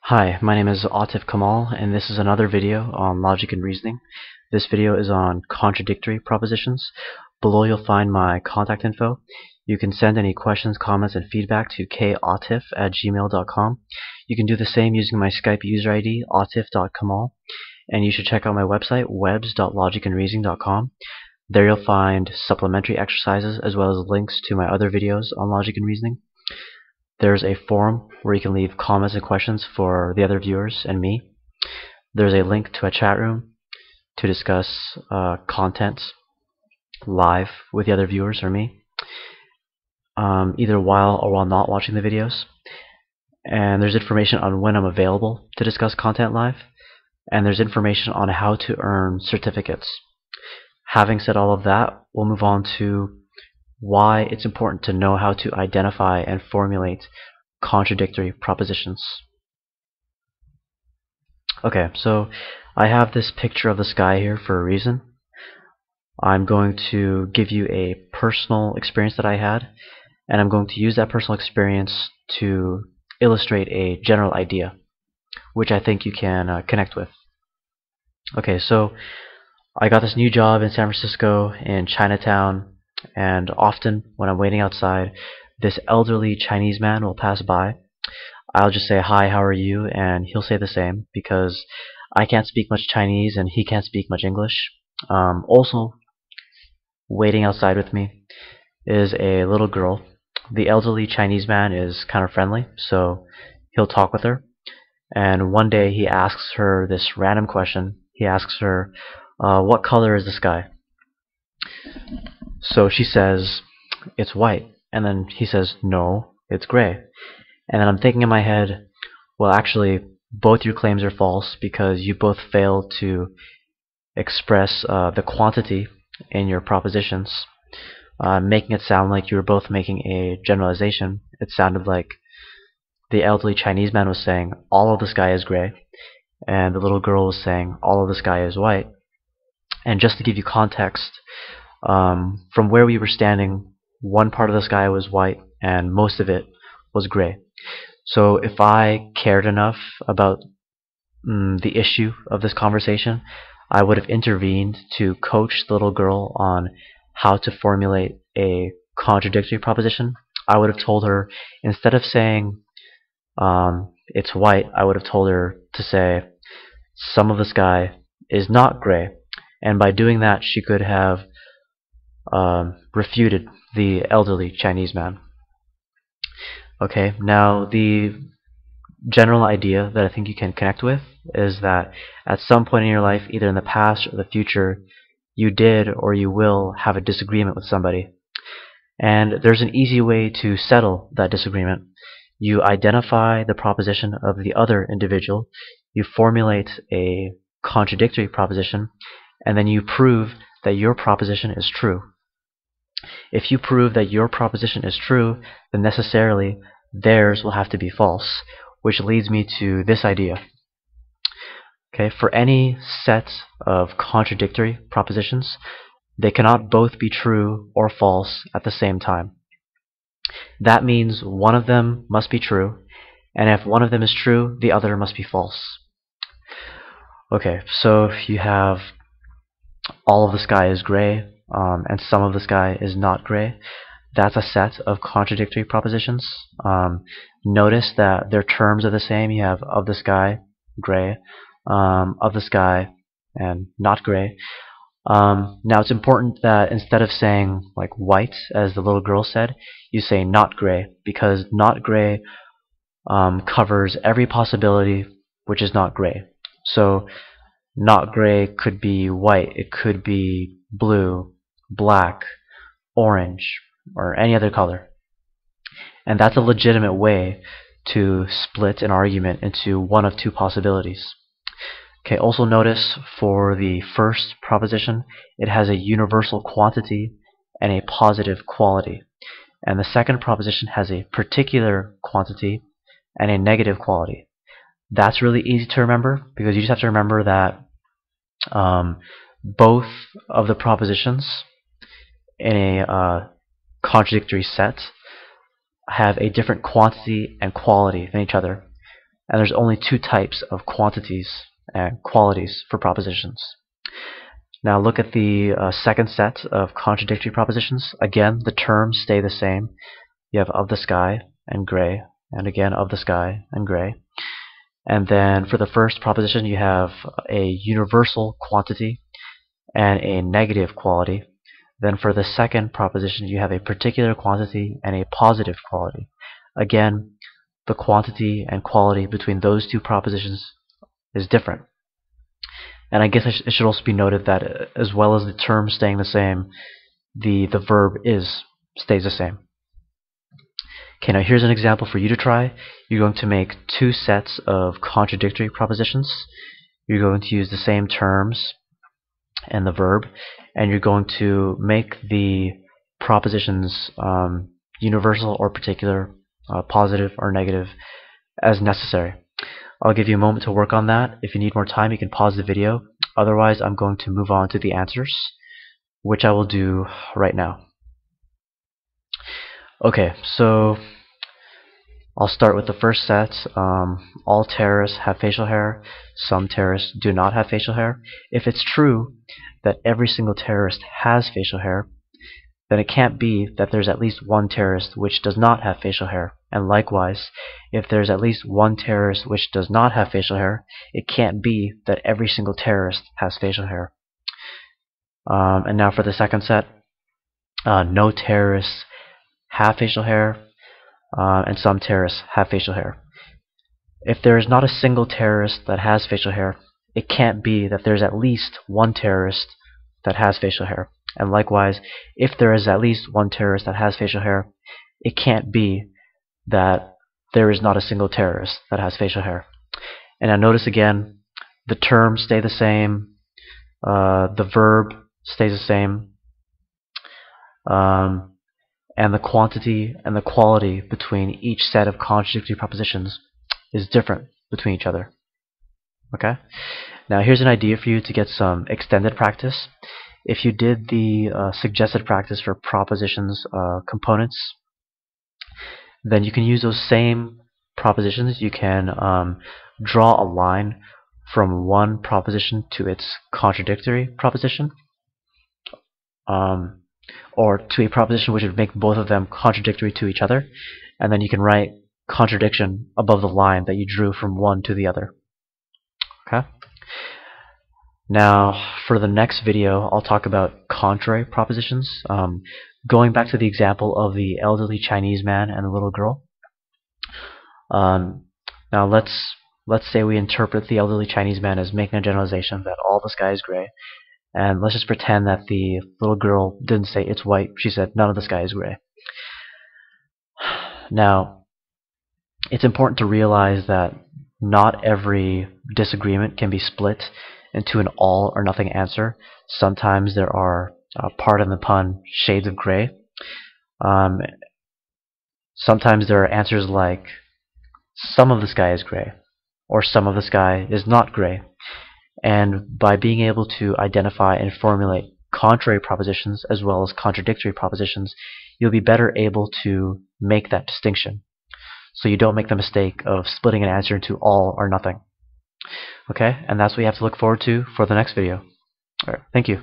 Hi, my name is Autif Kamal, and this is another video on logic and reasoning. This video is on contradictory propositions. Below you'll find my contact info. You can send any questions, comments, and feedback to kautif@gmail.com. You can do the same using my Skype user ID, autif.kamal, and you should check out my website, webs.logicandreasoning.com. There you'll find supplementary exercises as well as links to my other videos on logic and reasoning. There's a forum where you can leave comments and questions for the other viewers and me. There's a link to a chat room to discuss content live with the other viewers or me, either while or while not watching the videos. And there's information on when I'm available to discuss content live, and there's information on how to earn certificates. Having said all of that, we'll move on to why it's important to know how to identify and formulate contradictory propositions. Okay, so I have this picture of the sky here for a reason. I'm going to give you a personal experience that I had, and I'm going to use that personal experience to illustrate a general idea, which I think you can connect with. Okay, so I got this new job in San Francisco in Chinatown, and often when I'm waiting outside, this elderly Chinese man will pass by. I'll just say, "Hi, how are you?" and he'll say the same because I can't speak much Chinese and he can't speak much English. Also, waiting outside with me is a little girl. The elderly Chinese man is kind of friendly, so he'll talk with her. And one day he asks her this random question. He asks her, "What color is the sky?" So she says, "It's white." And then he says, "No, it's gray." And then I'm thinking in my head, well, actually, both your claims are false because you both failed to express the quantity in your propositions, making it sound like you were both making a generalization. It sounded like the elderly Chinese man was saying, all of the sky is gray, and the little girl was saying, all of the sky is white. And just to give you context, from where we were standing, one part of the sky was white and most of it was gray. So if I cared enough about the issue of this conversation, I would have intervened to coach the little girl on how to formulate a contradictory proposition. I would have told her, instead of saying it's white, I would have told her to say some of the sky is not gray. And by doing that, she could have refuted the elderly Chinese man. Okay, now the general idea that I think you can connect with is that at some point in your life, either in the past or the future, you did or you will have a disagreement with somebody. And there's an easy way to settle that disagreement. You identify the proposition of the other individual, you formulate a contradictory proposition, and then you prove that your proposition is true. If you prove that your proposition is true, then necessarily theirs will have to be false, which leads me to this idea. Okay, for any set of contradictory propositions, they cannot both be true or false at the same time. That means one of them must be true, and if one of them is true, the other must be false. Okay, so if you have all of the sky is gray, and some of the sky is not gray, that's a set of contradictory propositions. Notice that their terms are the same. You have of the sky, gray, of the sky, and not gray. Now it's important that instead of saying like white, as the little girl said, you say not gray, because not gray covers every possibility which is not gray. So not gray could be white, it could be blue, black, orange, or any other color. And that's a legitimate way to split an argument into one of two possibilities. Okay, also notice for the first proposition, it has a universal quantity and a positive quality. And the second proposition has a particular quantity and a negative quality. That's really easy to remember because you just have to remember that both of the propositions in a contradictory set have a different quantity and quality than each other. And there's only two types of quantities and qualities for propositions. Now look at the second set of contradictory propositions. Again, the terms stay the same. You have of the sky and gray, and again of the sky and gray. And then for the first proposition, you have a universal quantity and a negative quality. Then for the second proposition, you have a particular quantity and a positive quality. Again, the quantity and quality between those two propositions is different. And I guess it should also be noted that as well as the term staying the same, the verb stays the same. Okay, now here's an example for you to try. You're going to make two sets of contradictory propositions. You're going to use the same terms and the verb, and you're going to make the propositions universal or particular, positive or negative, as necessary. I'll give you a moment to work on that. If you need more time, you can pause the video. Otherwise, I'm going to move on to the answers, which I will do right now. Okay, so I'll start with the first set. All terrorists have facial hair. Some terrorists do not have facial hair. If it's true that every single terrorist has facial hair, then it can't be that there's at least one terrorist which does not have facial hair. And likewise, if there's at least one terrorist which does not have facial hair, it can't be that every single terrorist has facial hair. And now for the second set, no terrorists have facial hair, and some terrorists have facial hair. If there is not a single terrorist that has facial hair, it can't be that there's at least one terrorist that has facial hair. And likewise, if there is at least one terrorist that has facial hair, it can't be that there is not a single terrorist that has facial hair. And now notice again, the terms stay the same, the verb stays the same, and the quantity and the quality between each set of contradictory propositions is different between each other. Okay? Now here's an idea for you to get some extended practice. If you did the suggested practice for propositions components, then you can use those same propositions. You can draw a line from one proposition to its contradictory proposition, or to a proposition which would make both of them contradictory to each other, and then you can write contradiction above the line that you drew from one to the other. Okay? Now, for the next video, I'll talk about contrary propositions. Going back to the example of the elderly Chinese man and the little girl. Now, let's say we interpret the elderly Chinese man as making a generalization that all the sky is gray, and let's just pretend that the little girl didn't say it's white. She said none of the sky is gray. Now, it's important to realize that not every disagreement can be split into an all or nothing answer. Sometimes there are, pardon the pun, shades of gray. Sometimes there are answers like some of the sky is gray, or some of the sky is not gray. And by being able to identify and formulate contrary propositions as well as contradictory propositions, you'll be better able to make that distinction, so you don't make the mistake of splitting an answer into all or nothing. Okay, and that's what you have to look forward to for the next video. All right, thank you.